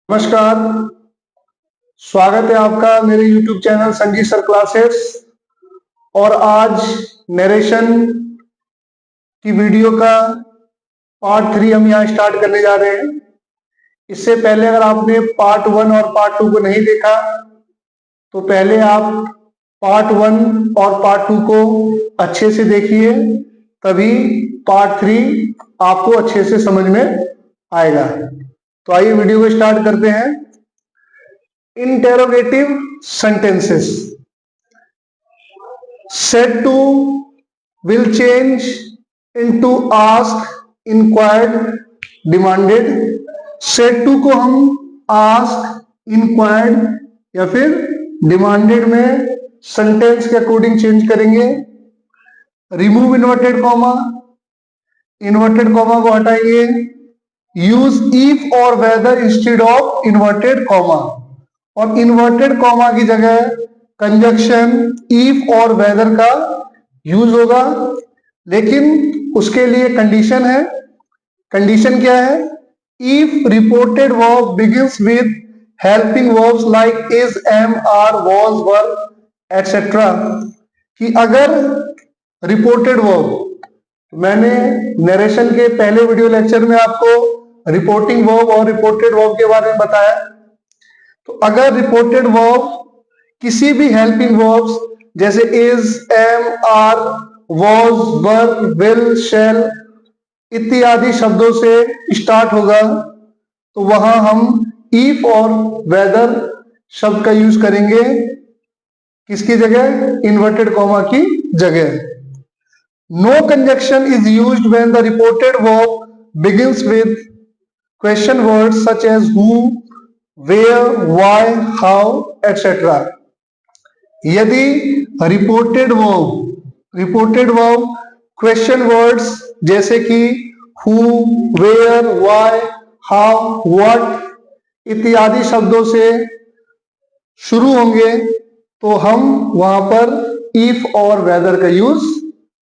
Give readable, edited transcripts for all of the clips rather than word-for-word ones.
नमस्कार। स्वागत है आपका मेरे YouTube channel Sanjeev sir classes. और आज नरेशन की वीडियो का पार्ट 3 हम यहाँ स्टार्ट करने जा रहे हैं। इससे पहले अगर आपने पार्ट 1 और पार्ट 2 को नहीं देखा तो पहले आप पार्ट 1 और पार्ट 2 को अच्छे से देखिए, तभी पार्ट 3 आपको अच्छे से समझ में आएगा। तो आइए वीडियो को स्टार्ट करते हैं। Interrogative sentences. said to will change into ask, inquired, demanded। said to को हम ask, inquired या फिर demanded में सेंटेंस के अकॉर्डिंग चेंज करेंगे। Remove inverted comma, inverted comma को हटाएंगे। यूज इफ और whether instead of inverted comma, और इन्वर्टेड कॉमा की जगह कंजक्शन इफ और वेदर का यूज होगा, लेकिन उसके लिए कंडीशन है। कंडीशन क्या है? If reported verb begins with helping verbs like is, am, are, was, were etcetera. कि अगर रिपोर्टेड वर्ब, मैंने नरेशन के पहले वीडियो लेक्चर में आपको रिपोर्टिंग वर्ब और रिपोर्टेड वर्ब के बारे में बताया। तो अगर रिपोर्टेड वर्ब किसी भी हेल्पिंग वर्ब्स जैसे is, am, are, was, were, will, shall इत्यादि शब्दों से स्टार्ट होगा तो वहां हम इफ और वेदर शब्द का यूज करेंगे। किसकी जगह? इन्वर्टेड कॉमा की जगह। No conjunction is used when the reported verb begins with question words such as who, where, why, how etcetera. यदि रिपोर्टेड वर्ब क्वेश्चन वर्ड्स जैसे कि who, where, why, how, what इत्यादि शब्दों से शुरू होंगे तो हम वहां पर इफ और वेदर का यूज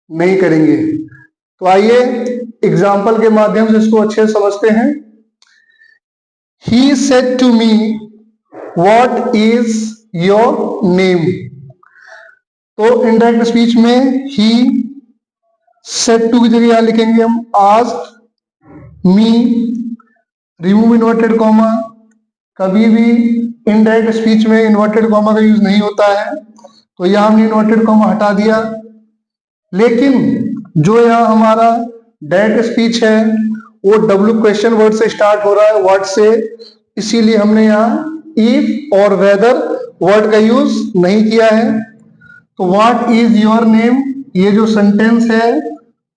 नहीं करेंगे। तो आइए एग्जाम्पल के माध्यम से इसको अच्छे से समझते हैं। He said to me, what is your name? तो इनडायरेक्ट स्पीच में he said to की जगह यहां लिखेंगे हम asked me, remove inverted comma. कभी भी इनडायरेक्ट स्पीच में इन्वर्टेड कॉमा का यूज नहीं होता है, तो यहां हमने इन्वर्टेड कॉमा हटा दिया। लेकिन जो यहां हमारा डायरेक्ट स्पीच है वो डब्ल्यू क्वेश्चन वर्ड से स्टार्ट हो रहा है, वर्ड से, इसीलिए हमने यहाँ इफ और वेदर वर्ड का यूज नहीं किया है। तो व्हाट इज योर नेम, ये जो सेंटेंस है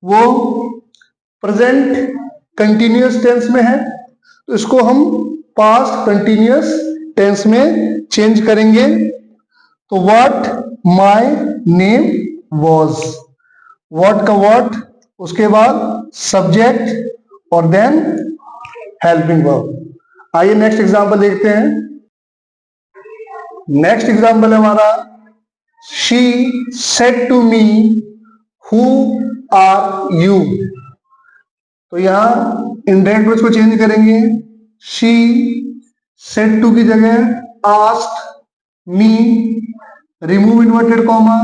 वो प्रेजेंट कंटिन्यूअस टेंस में है, तो इसको हम पास्ट कंटिन्यूअस टेंस में चेंज करेंगे। तो what my name was, what का व्हाट, उसके बाद सब्जेक्ट और देन हेल्पिंग वर्ब। आइए नेक्स्ट एग्जांपल देखते हैं। नेक्स्ट एग्जांपल है हमारा she said to me who are you. तो यहां इनडायरेक्ट वर्ड्स को चेंज करेंगे। शी सेड टू की जगह asked me, remove inverted comma,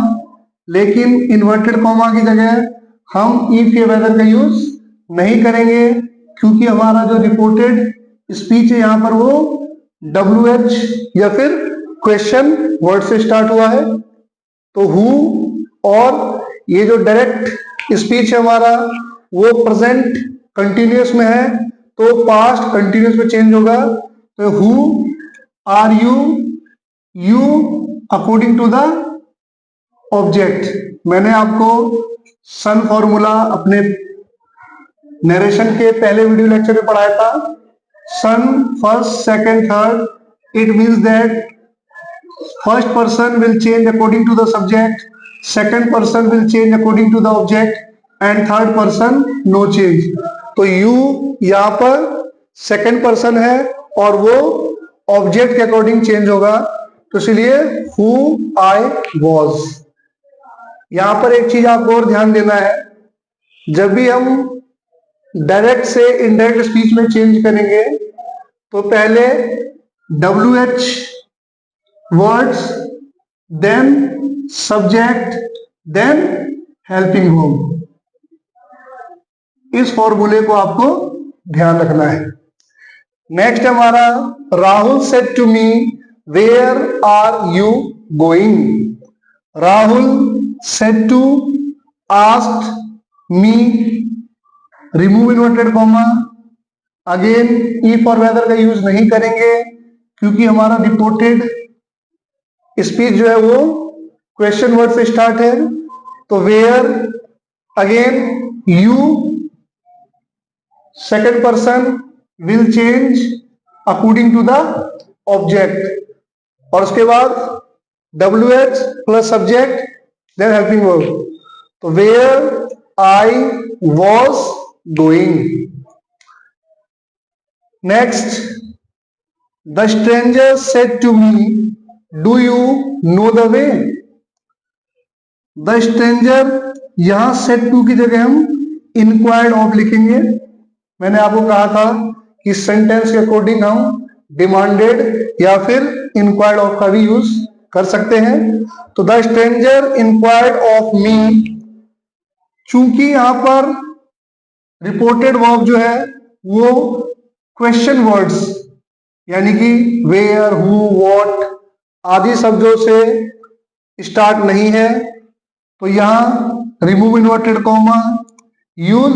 लेकिन इन्वर्टेड कॉमा की जगह हम इफ या वेदर का यूज नहीं करेंगे, क्योंकि हमारा जो रिपोर्टेड स्पीच है यहां पर वो WH या फिर क्वेश्चन वर्ड से स्टार्ट हुआ है। तो हु, और ये जो डायरेक्ट स्पीच है हमारा वो प्रेजेंट कंटिन्यूअस में है, तो पास्ट कंटिन्यूअस में चेंज होगा। तो who are you, you according to the object. मैंने आपको सन फॉर्मूला अपने नरेशन के पहले वीडियो लेक्चर में पढ़ाया था। SON first, second, third, it means that first person will change according to the subject, second person will change according to the object and third person no change. तो you यहां पर second person है और वो object के according change होगा, तो इसलिए हु आई वॉज। यहां पर एक चीज आपको और ध्यान देना है, जब भी हम डायरेक्ट से इनडायरेक्ट स्पीच में चेंज करेंगे तो पहले WH words, then subject, then helping verb. इस फॉर्मूले को आपको ध्यान रखना है। नेक्स्ट हमारा, Rahul said to me where are you going. Rahul said to asked me, remove inverted comma. Again if और वेदर का यूज नहीं करेंगे क्योंकि हमारा रिपोर्टेड स्पीच जो है वो क्वेश्चन वर्ड से स्टार्ट है। तो where, again you second person will change according to the object, और उसके बाद WH plus subject then helping verb. तो where I was going. Next, the stranger said to me do you know the way. The stranger, यहां said to की जगह हम inquired of लिखेंगे। मैंने आपको कहा था कि सेंटेंस के अकॉर्डिंग हम डिमांडेड या फिर इंक्वायर्ड ऑफ का भी यूज कर सकते हैं। तो the stranger inquired of me, चूंकि यहां पर रिपोर्टेड वर्ब जो है वो क्वेश्चन वर्ड्स यानी कि वेयर, हु, व्हाट आदि शब्दों से स्टार्ट नहीं है, तो यहां remove inverted comma, use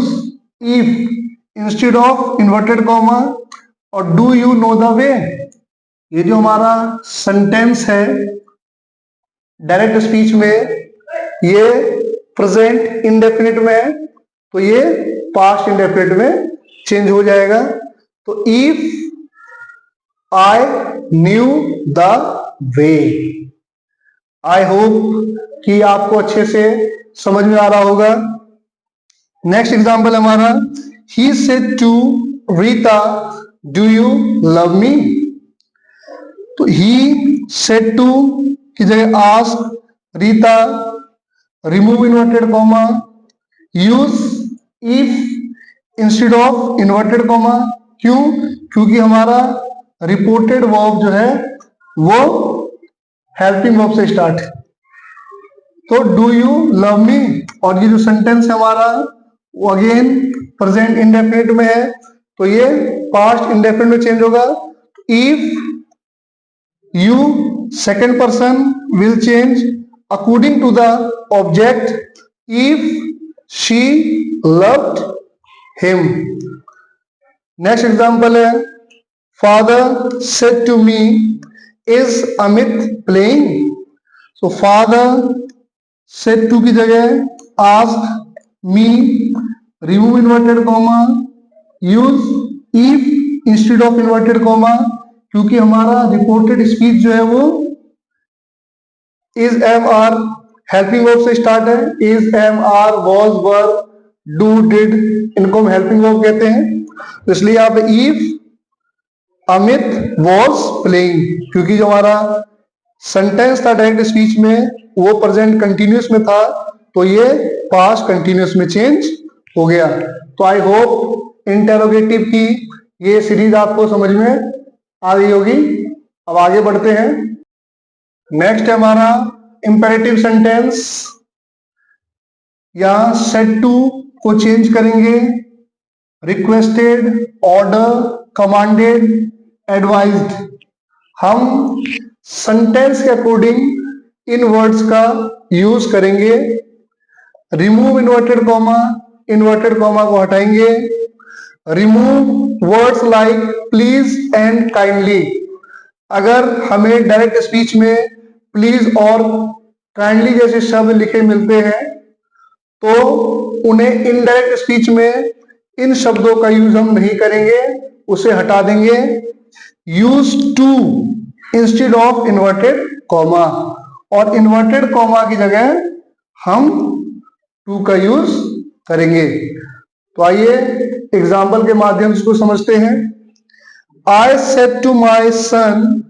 if instead of inverted comma, और do you know the way. ये जो हमारा सेंटेंस है डायरेक्ट स्पीच में, ये प्रेजेंट इंडेफिनिट में है, तो ये पास्ट इंडेफिनिट में चेंज हो जाएगा। तो if I knew the way. I hope कि आपको अच्छे से समझ में आ रहा होगा। नेक्स्ट एग्जाम्पल हमारा, he said to Rita do you love me. तो ही सेड टू की जगह ask, Rita, remove inverted comma, use if instead of inverted comma. क्यों? क्योंकि हमारा रिपोर्टेड वर्ब जो है वो हेल्पिंग वर्ब से स्टार्ट है। तो डू यू लव मी, और ये जो सेंटेंस है हमारा वो अगेन प्रेजेंट इंडेफिनिट में है, तो ये पास्ट इंडेफिनिट में चेंज होगा। If you second person will change according to the object, if she loved him. Next example है, father said to me is Amit playing. So father said to की जगह ask, me, remove inverted comma, use if instead of inverted comma, क्योंकि हमारा reported speech जो है वो is, am, are helping verb से start है। Is, am, are, was, were, do, did, इनको हम हेल्पिंग वर्ब कहते हैं। तो इसलिए यहाँ पे इफ अमित वॉज प्लेइंग, क्योंकि जो हमारा सेंटेंस था डायरेक्ट स्पीच में वो प्रेजेंट कंटिन्यूअस में था, तो ये पास्ट कंटिन्यूअस में चेंज हो गया। तो आई होप इंटेरोगेटिव की ये सीरीज आपको समझ में आ गई होगी। अब आगे बढ़ते हैं। नेक्स्ट है हमारा इंपेरेटिव सेंटेंस। यहां सेड टू को चेंज करेंगे, रिक्वेस्टेड, ऑर्डर, कमांडेड, एडवाइज्ड। हम सेंटेंस के अकॉर्डिंग इन वर्ड्स का यूज करेंगे। Remove inverted comma, inverted comma को हटाएंगे। Remove words like please and kindly. अगर हमें डायरेक्ट स्पीच में प्लीज और काइंडली जैसे शब्द लिखे मिलते हैं तो उन्हें इनडायरेक्ट स्पीच में इन शब्दों का यूज हम नहीं करेंगे, उसे हटा देंगे। Use to instead of inverted comma, और इन्वर्टेड कॉमा की जगह हम टू का यूज करेंगे। तो आइए एग्जाम्पल के माध्यम से इसको समझते हैं। I said to my son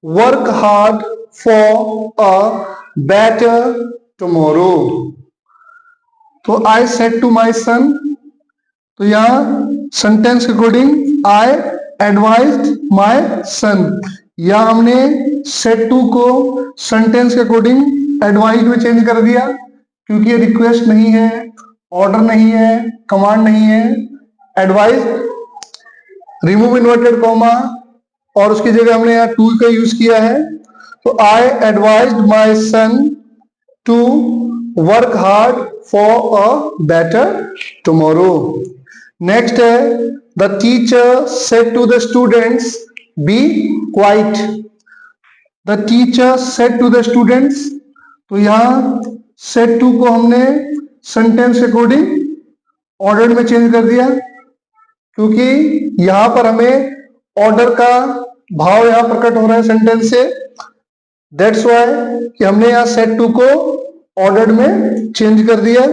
work hard for a better tomorrow. तो आई सेड टू माई सन, तो यहां सेंटेंस के अकॉर्डिंग आई एडवाइज्ड माय सन, या हमने सेड टू को सेंटेंस के अकॉर्डिंग एडवाइज में चेंज कर दिया, क्योंकि ये रिक्वेस्ट नहीं है, ऑर्डर नहीं है, कमांड नहीं है। एडवाइज, रिमूव इन्वर्टेड कॉमा और उसकी जगह हमने यहाँ टू का यूज किया है। तो I advised my son to work hard for a better tomorrow. Next है the teacher said to the students be quiet. The teacher said to the students, तो यहां सेड टू को हमने सेंटेंस के अकॉर्डिंग ऑर्डर में change कर दिया, क्योंकि यहां पर हमें ऑर्डर का भाव यहां प्रकट हो रहा है सेंटेंस से। दैट्स वाई कि हमने यहां सेड टू को ऑर्डर में चेंज कर दिया।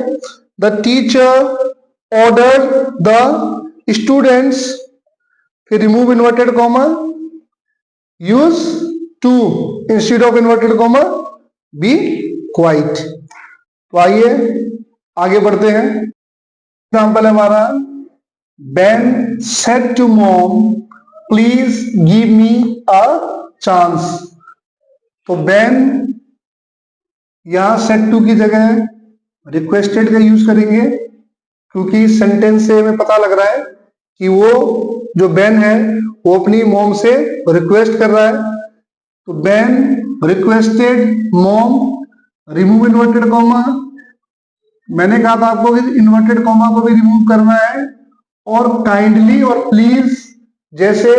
The teacher order the students, फिर remove inverted comma, use to instead of inverted comma, be quiet. तो आइए आगे बढ़ते हैं। एग्जाम्पल है हमारा, Ben said to mom please give me a chance. तो बेन यहां सेड टू की जगह रिक्वेस्टेड का यूज करेंगे, क्योंकि सेंटेंस से हमें पता लग रहा है कि वो जो बेन है वो अपनी मॉम से रिक्वेस्ट कर रहा है। तो Ben requested mom, remove inverted comma. मैंने कहा था आपको कि इन्वर्टेड कॉमा को भी रिमूव करना है, और काइंडली और प्लीज जैसे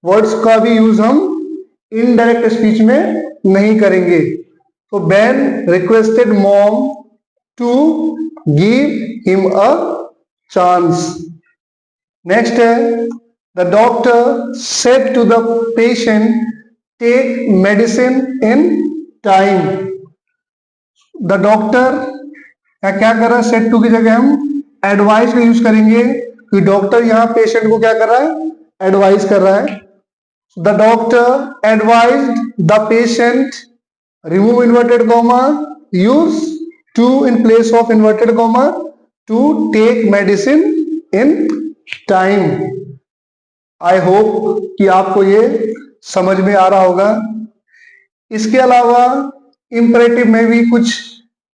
वर्ड्स का भी यूज हम इनडायरेक्ट स्पीच में नहीं करेंगे। तो Ben requested mom to give him a chance. Next है the doctor said to the patient take medicine in time. The doctor क्या कर रहा है, सेड टू की जगह हम एडवाइस का यूज करेंगे, कि डॉक्टर यहां पेशेंट को क्या कर रहा है, एडवाइस कर रहा है। The doctor advised the patient, remove inverted comma, use to in place of inverted comma, to take medicine in time. I hope कि आपको ये समझ में आ रहा होगा। इसके अलावा इंपरेटिव में भी कुछ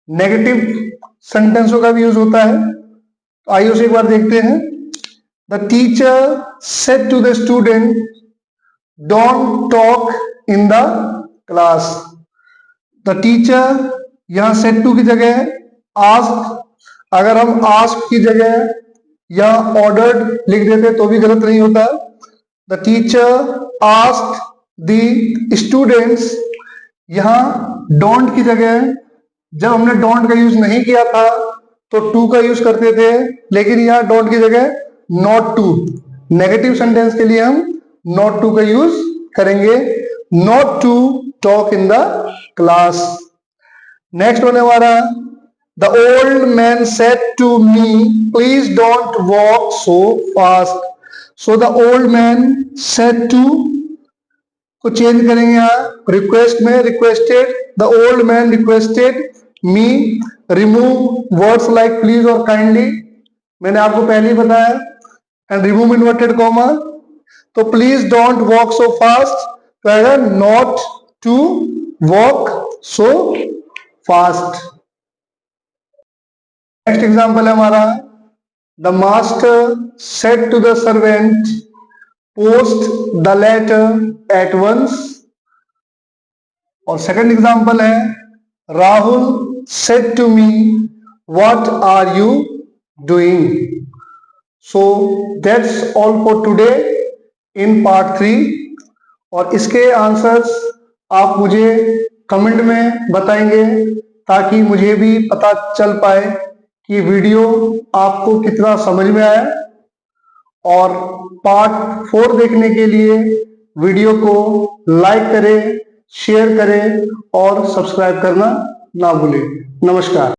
नेगेटिव सेंटेंसों का भी यूज होता है, तो आइए उसे एक बार देखते हैं। The teacher said to the student don't talk in the class. The teacher यहां सेड टू की जगह आस्क, अगर हम आस्क की जगह या ऑर्डर्ड लिख देते तो भी गलत नहीं होता। The teacher asked the students, यहां डोंट की जगह जब हमने डोंट का यूज नहीं किया था तो टू का यूज करते थे, लेकिन यहां डोंट की जगह नॉट टू, नेगेटिव सेंटेंस के लिए हम नॉट टू का यूज करेंगे, not to talk in the class. Next होने वाला, the old man said to me please don't walk so fast. So the old man said to को change करेंगे यहां रिक्वेस्ट में, requested, the old man requested me, remove words like please और kindly, मैंने आपको पहले ही बताया, एंड रिमूव इन्वर्टेड कॉमा। तो please don't walk so fast, तो आएगा not to walk so fast. Next example है हमारा, the master said to the servant post the letter at once. और सेकंड एग्जाम्पल है, Rahul said to me what are you doing. So that's all for today in part 3, और इसके answers आप मुझे comment में बताएंगे, ताकि मुझे भी पता चल पाए कि वीडियो आपको कितना समझ में आया। और पार्ट 4 देखने के लिए वीडियो को लाइक करें, शेयर करें और सब्सक्राइब करना ना भूलें। नमस्कार।